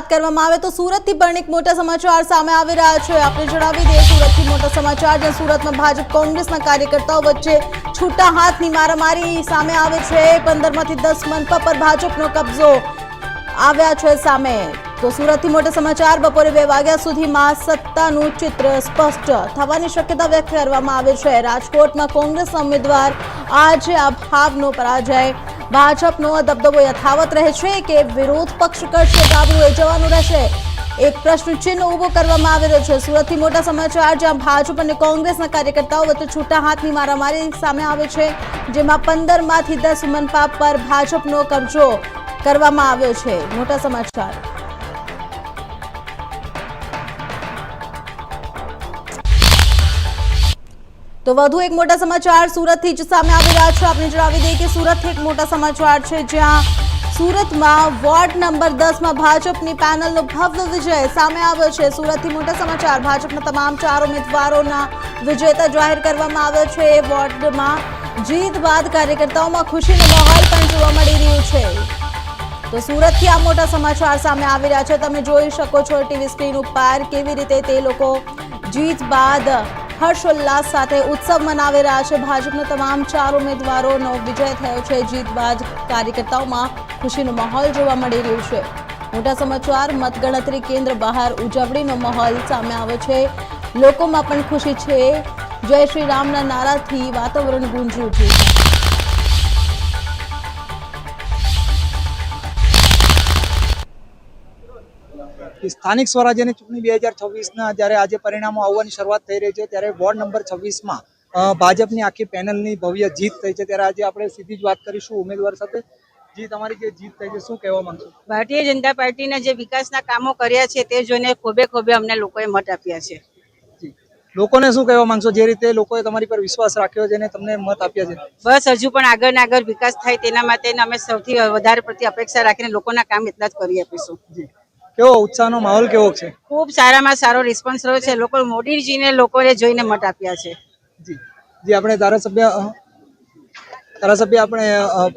વાત કરવામાં આવે તો સુરતથી પણ એક મોટા સમાચાર સામે આવી રહ્યા છે। આપણે જણાવી દઈએ સુરતથી મોટા સમાચાર, જ્યાં સુરતમાં ભાજપ કોંગ્રેસના કાર્યકર્તાઓ વચ્ચે છૂટા હાથની મારામારી સામે આવે છે। 15માંથી 10 મનપા પર ભાજપનો કબજો આવ્યા છે સામે। તો સુરતથી મોટા સમાચાર, બપોરે 2 વાગ્યા સુધીમાં સત્તાનું ચિત્ર સ્પષ્ટ થવાની શક્યતા વ્યક્ત કરવામાં આવે છે। રાજકોટમાં કોંગ્રેસના ઉમેદવાર આજે આ ભાવનો પરાજય, ભાજપનો દબદબો યથાવત રહે છે કે વિરોધ પક્ષ કરશે કાબુ, એ જવાનું રહેશે। એક પ્રશ્ન ચિહ્ન ઉભો કરવામાં આવી રહ્યો છે। સુરતથી મોટા સમાચાર, જ્યાં ભાજપ અને કોંગ્રેસના કાર્યકર્તાઓ વચ્ચે છૂટા હાથની મારામારી સામે આવે છે, જેમાં 15માંથી 10 મનપા પર ભાજપનો કબજો કરવામાં આવ્યો છે। મોટા સમાચાર। તો વધુ એક મોટા સમાચાર સુરતથી જ સામે આવી રહ્યા છે। આપણે જણાવી દઈએ કે સુરતથી એક મોટા સમાચાર છે, જ્યાં સુરતમાં વોર્ડ નંબર 10માં ભાજપની પેનલનો ભવ્ય વિજય સામે આવ્યો છે। સુરતથી મોટા સમાચાર, ભાજપના તમામ 4 ઉમેદવારોના વિજેતા જાહેર કરવામાં આવ્યો છે। વોર્ડમાં જીત બાદ કાર્યકર્તાઓમાં ખુશીનો માહોલ પણ જોવા મળી રહ્યો છે। તો સુરતથી આ મોટા સમાચાર સામે આવી રહ્યા છે। તમે જોઈ શકો છો ટીવી સ્ક્રીન ઉપર કેવી રીતે તે લોકો જીત બાદ હર્ષોલ્લાસ સાથે ઉત્સવ મનાવી રહ્યા છે। ભાજપના તમામ 4 ઉમેદવારોનો વિજય થયો છે। જીત બાદ કાર્યકર્તાઓમાં ખુશીનો માહોલ જોવા મળી રહ્યો છે। મોટા સમાચાર, મતગણતરી કેન્દ્ર બહાર ઉજવણીનો માહોલ સામે આવ્યો છે। લોકોમાં પણ ખુશી છે। જય શ્રી રામના નારાથી વાતાવરણ ગુંજી ઉઠ્યું છે। સ્થાનિક સ્વરાજ્યની ચૂંટણી 2026ના જ્યારે આજે પરિણામો આવવાની શરૂઆત થઈ રહી છે, ત્યારે વોર્ડ નંબર 26માં ભાજપની આખી પેનલની ભવ્ય જીત થઈ છે। ત્યારે આજે આપણે સીધી જ વાત કરીશું ઉમેદવાર સાથે। જી, તમારી જે જીત થઈ છે, શું કહેવા માંગશો? ભારતીય જનતા પાર્ટીના જે વિકાસના કામો કર્યા છે તે જોઈને ખોબે ખોબે અમને લોકોએ મત આપ્યા છે। જી, લોકોને શું કહેવા માંગશો, જે રીતે લોકોએ તમારી પર વિશ્વાસ રાખ્યો છે અને તમને મત આપ્યા છે? બસ હજુ પણ આગળ ને આગળ વિકાસ થાય તેના માટે અમે સૌથી વધારે પડતી અપેક્ષા રાખીને લોકોના કામ એટલા જ કરી આપીશું। જી, કેવો ઉત્સાહનો માહોલ કેવો છે? ખૂબ સારામાં સારો રિસ્પોન્સ રહ્યો છે। લોકો મોદીજીને લોકોએ જોઈને મત આપ્યા છે। જી જી, આપણે ધારાસભ્ય આપણે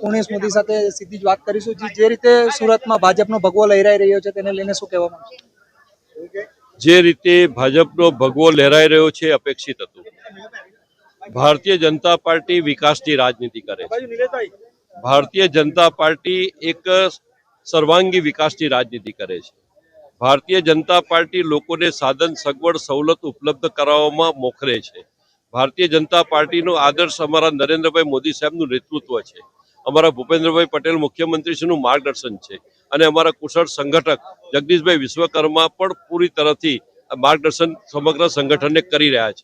પૂર્ણેશ મોદી સાથે સીધી જ વાત કરીશું। જી, જે રીતે સુરતમાં ભાજપનો ભગવો લહેરાઈ રહ્યો છે, તેને લઈને શું કહેવા માંગશો? જે રીતે ભાજપનો ભગવો લહેરાઈ રહ્યો છે અપેક્ષિત હતું। ભારતીય જનતા પાર્ટી વિકાસની રાજનીતિ કરે છે। ભારતીય જનતા પાર્ટી એક સર્વાંગી વિકાસની રાજનીતિ કરે છે। ભારતીય જનતા પાર્ટી લોકોને સાધન સગવડ સવલત ઉપલબ્ધ કરાવવામાં મોખરે છે। ભારતીય જનતા પાર્ટીનો આદર્શ અમારા નરેન્દ્રભાઈ મોદી સાહેબનું નેતૃત્વ છે, અમારા ભૂપેન્દ્રભાઈ પટેલ મુખ્યમંત્રીશ્રીનું માર્ગદર્શન છે, અને અમારા કુશળ સંગઠક જગદીશભાઈ વિશ્વકર્મા પણ પૂરી તરફથી માર્ગદર્શન સમગ્ર સંગઠનને કરી રહ્યા છે।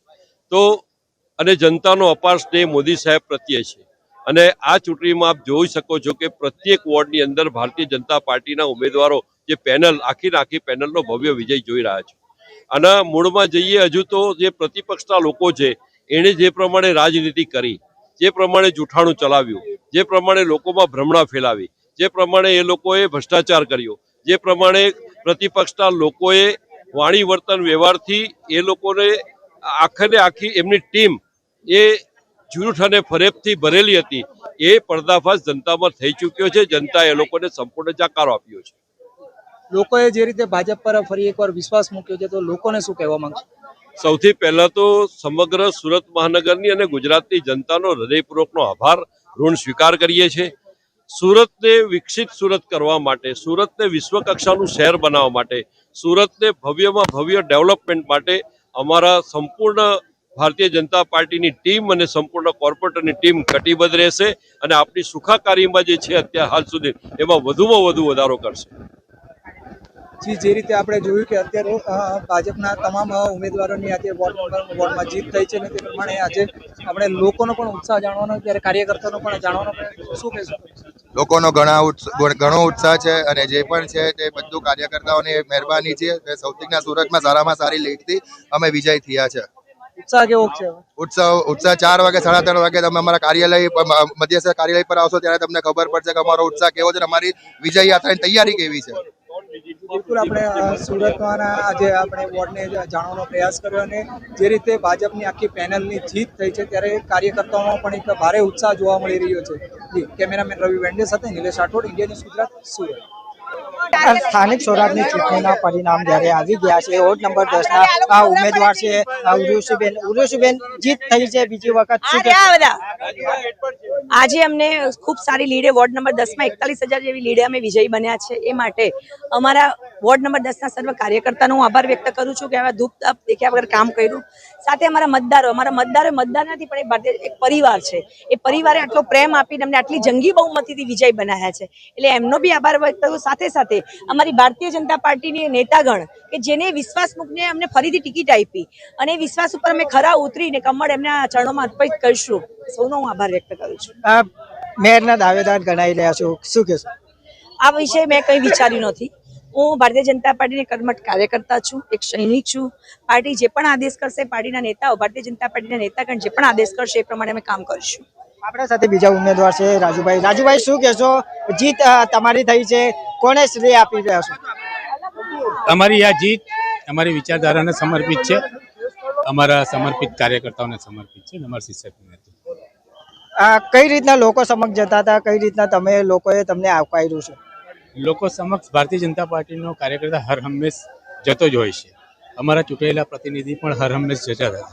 તો અને જનતાનો અપાર સ્નેહ મોદી સાહેબ પ્રત્યે છે। અને આ ચૂંટણીમાં આપ જોઈ શકો છો કે પ્રત્યેક વોર્ડની અંદર ભારતીય જનતા પાર્ટીના ઉમેદવારો જે પેનલ આખી પેનલનો ભવ્ય વિજય જોઈ રહ્યા છે। આના મૂળમાં જઈએ, હજુ તો જે પ્રતિપક્ષના લોકો છે એણે જે પ્રમાણે રાજનીતિ કરી, જે પ્રમાણે જૂઠાણું ચલાવ્યું, જે પ્રમાણે લોકોમાં ભ્રમણા ફેલાવી, જે પ્રમાણે એ લોકોએ ભ્રષ્ટાચાર કર્યો, જે પ્રમાણે પ્રતિપક્ષના લોકોએ વાણી વર્તન વ્યવહારથી એ લોકોને આખી એમની ટીમ એ જૂઠ અને ફરેબથી ભરેલી હતી, એ પર્દાફાશ જનતામાં થઈ ચૂક્યો છે। જનતાએ એ લોકોને સંપૂર્ણ જાકારો આપ્યો છે। લોકોએ જે રીતે ભાજપ પર ફરી એકવાર વિશ્વાસ મૂક્યો છે, તો લોકોને શું કહેવા માંગશો? સૌથી પહેલા તો સમગ્ર સુરત મહાનગરની અને ગુજરાતની જનતાનો હૃદયપૂર્વકનો આભાર, ઋણ સ્વીકાર કરીએ છીએ। સુરતને વિકસિત સુરત કરવા માટે, સુરતને વિશ્વ કક્ષાનું શહેર બનાવવા માટે, સુરતને ભવ્યમાં ભવ્ય ડેવલપમેન્ટ માટે અમારા સંપૂર્ણ ભારતીય જનતા પાર્ટીની ટીમ અને સંપૂર્ણ કોર્પોરેટરની ટીમ કટિબદ્ધ રહેશે અને આપણી સુખાકારીમાં જે છે અત્યાર હાલ સુધી એમાં વધુમાં વધુ વધારો કરશે। જી, જે રીતે આપણે જોયું કે અત્યારે ભાજપના તમામ ઉમેદવારોની આજે વોર્ડમાં જીત થઈ છે, ને તે પ્રમાણે આજે આપણે લોકોનો પણ ઉત્સાહ જાણવાનો, ત્યારે કાર્યકર્તાનો પણ જાણવાનો શું કહેશો? લોકોનો ઘણો ઉત્સાહ છે, અને જે પણ છે તે બધું કાર્યકર્તાઓની મહેરબાની છે। સૌથીના સુરતમાં સારામાં સારી લીડથી અમે વિજય થયા છે। ઉત્સાહ કેવો છે? ઉત્સાહ 4 વાગે 3:30 વાગે તમે અમારા કાર્યાલય મધ્યસ્થ કાર્યાલય પર આવશો ત્યારે તમને ખબર પડશે કે અમારો ઉત્સાહ કેવો છે, અમારી વિજય યાત્રાની તૈયારી કેવી છે। બિલકુલ, આપણે સુરતમાં આજે આપણે વોર્ડને જાણવાનો પ્રયાસ કર્યો, અને જે રીતે ભાજપની આખી પેનલની જીત થઈ છે, ત્યારે કાર્યકર્તાઓમાં પણ એક ભારે ઉત્સાહ જોવા મળી રહ્યો છે। જી, કેમેરામેન રવિ વેન્ડે સાથે નિલેશ રાઠોડ, ઇન્ડિયા ન્યૂઝ ગુજરાત, સુરત। સ્થાનિક સ્વરાજની ચૂંટણીના પરિણામ જ્યારે આવી ગયા છે, વોર્ડ નંબર 10 ના ઉમેદવાર છે ઉર્વશીબેન જીત થઈ છે બીજી વખત. શું કહેશો? આજે અમને ખૂબ સારી લીડે વોર્ડ નંબર 10 માં 41,000 જેવી લીડે અમે વિજયી બન્યા છે. એ માટે અમારા વોર્ડ નંબર 10 ના સર્વ કાર્યકર્તાનો હું આભાર વ્યક્ત કરું છું કે આવા ધૂપ તાપ દેખ્યા વગર કામ કર્યું. સાથે અમારા મતદારો મતદાર નથી પણ એ ભારતીય એક પરિવાર છે. એ પરિવારે આટલો પ્રેમ આપીને અમને આટલી જંગી બહુમતીથી વિજય બનાવ્યા છે, એટલે એમનો બી આભાર વ્યક્ત કરું. સાથે સાથે અમારી ભારતીય જનતા પાર્ટીની નેતાગણ કે જેને વિશ્વાસ મૂકીને અમને ફરીથી ટિકિટ આપી અને એ વિશ્વાસ ઉપર અમે ખરા ઉતરીને કમળ એમના ચરણોમાં અર્પિત કરીશું, સૌનો હું આભાર વ્યક્ત કરું છું. મેયરના દાવેદાર ગણાઈ રહ્યા છો, શું કહેશો? આ વિશે મેં કંઈ વિચાર્યું નથી. હું ભારતીય જનતા પાર્ટીની કર્મઠ કાર્યકર્તા છું, એક સૈનિક છું. પાર્ટી જે પણ આદેશ કરશે, પાર્ટીના નેતાઓ ભારતીય જનતા પાર્ટીના નેતાગણ જે પણ આદેશ કરશે એ પ્રમાણે અમે કામ કરીશું. આપણા સાથે બીજા ઉમેદવાર છે રાજુભાઈ, શું કહેશો? જીત તમારી થઈ છે, કોને શ્રેય આપી રહ્યા છો? અમારી આ જીત અમારી વિચારધારાને સમર્પિત છે, અમારા સમર્પિત કાર્યકર્તાઓને સમર્પિત છે, અમારા શિષ્યત્વ નથી. કઈ રીતના લોકો સમક્ષ જતા હતા, કઈ રીતના લોકોએ તમને આવકાર્યું છે? લોકો સમક્ષ ભારતીય જનતા પાર્ટીનો કાર્યકર્તા હર હંમેશ જતો જ હોય છે. અમારા ચૂંટાયેલા પ્રતિનિધિ પણ હર હંમેશ જતા હતા.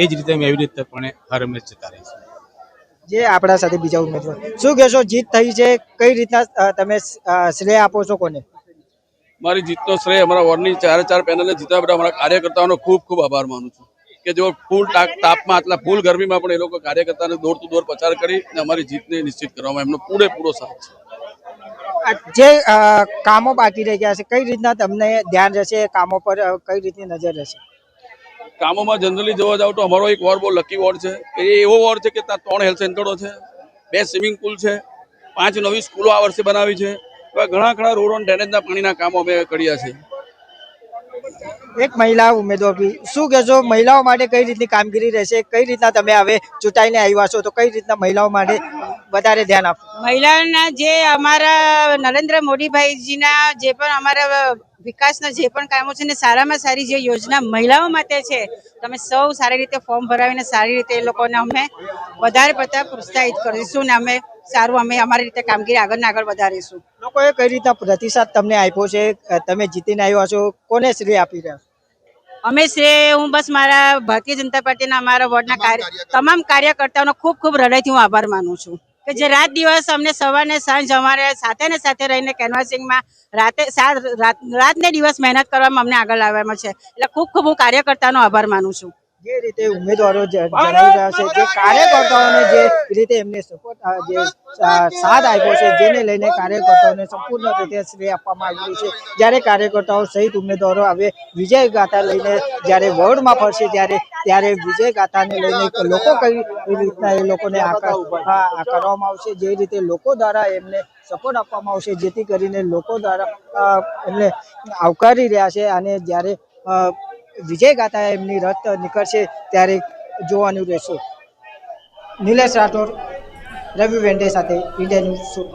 એ જ રીતે અમે એવી રીતે પણ હર હંમેશ જતા રહીશું. જે આપણા સાથે બીજા ઉમેદવાર, શું કહેશો? જીત થઈ છે, કઈ રીતના તમે શ્રેય આપો છો કોને? મારી જીતનો શ્રેય અમારા વોર્ડની 4 પેનલને જીતવા બધા અમારા કાર્યકર્તાઓનો ખૂબ ખૂબ આભાર માનું છું કે જેઓ ફૂલ તાપમાં આટલા ફૂલ ગરમીમાં પણ એ લોકો કાર્યકર્તાને દોર ટુ દોર પ્રચાર કરી અને અમારી જીતને નિશ્ચિત કરવામાં એમનો પૂરેપૂરો સાથ છે. જે કામો બાકી રહી ગયા છે, કઈ રીતના તમને ધ્યાન રહેશે? કામો પર કઈ રીતની નજર રહેશે? કામોમાં જનરલી જોવા જાવ તો અમારો એક વોર્ડ બહુ લકી વોર્ડ છે. એ એવો વોર્ડ છે કે ત્યાં 3 હેલ્થ સેન્ટરો છે, 2 સ્વિમિંગ પુલ છે, 5 નવી સ્કૂલો આ વર્ષે બનાવી છે. ઘણા રોડ અને ડ્રેનેજના પાણીના કામો અમે કર્યા છે. એક મહિલા ઉમેદવાર, શું કહેશો? મહિલાઓ માટે કઈ રીતની કામગીરી રહેશે? કઈ રીતના તમે હવે ચૂંટાઈને આવ્યા છો તો કઈ રીતના મહિલાઓ માટે વધારે ધ્યાન આપો? મહિલાઓના જે અમારા નરેન્દ્ર મોદીભાઈજીના જે પણ અમારા વિકાસના જે પણ કામો છે ને સારામાં સારી જે યોજના મહિલાઓ માટે છે, તમે સૌ સારી રીતે ફોર્મ ભરાવીને સારી રીતે એ લોકોને અમે વધારે પડતા પ્રોત્સાહિત કરીશું ને અમે અમારી રીતે કામગીરી આગળ વધારીશું. લોકોએ કઈ રીતના પ્રતિસાદ તમને આપ્યો છે? તમે જીતીને આવ્યા છો, કોને શ્રેય આપી રહ્યા છો? અમે હું બસ મારા ભારતીય જનતા પાર્ટીના અમારા વોર્ડના તમામ કાર્યકર્તાઓનો ખૂબ ખૂબ હૃદયથી હું આભાર માનું છું કે જે રાત દિવસ અમને સવારને સાંજ અમારે સાથે રહીને કેનવાસિંગમાં રાત ને દિવસ મહેનત કરવામાં અમને આગળ લાવવામાં છે. એટલે ખૂબ ખૂબ હું કાર્યકર્તાનો આભાર માનું છું. જે રીતે ઉમેદવારો જણાવી રહ્યા છે, જે કાર્યકર્તાઓને જે રીતે એમને સપોર્ટ જે સાથ આપ્યો છે, જેને લઈને કાર્યકર્તાઓને સંપૂર્ણ રીતે શ્રેય આપવામાં આવ્યું છે. જ્યારે કાર્યકર્તાઓ સહિત ઉમેદવારો હવે વિજય ગાથા લઈને જ્યારે વોર્ડમાં ફરશે ત્યારે વિજય ગાથાને લઈને લોકો કઈ રીતના એ લોકોને કરવામાં આવશે, જે રીતે લોકો દ્વારા એમને સપોર્ટ આપવામાં આવશે, જેથી કરીને લોકો દ્વારા એમને આવકારી રહ્યા છે. અને જ્યારે વિજય ગાથા એમની રથ નીકળશે ત્યારે જોવાનું રહેશે. નિલેશ રાઠોડ, રવિ વેંડે સાથે ઇન્ડિયા ન્યૂઝ.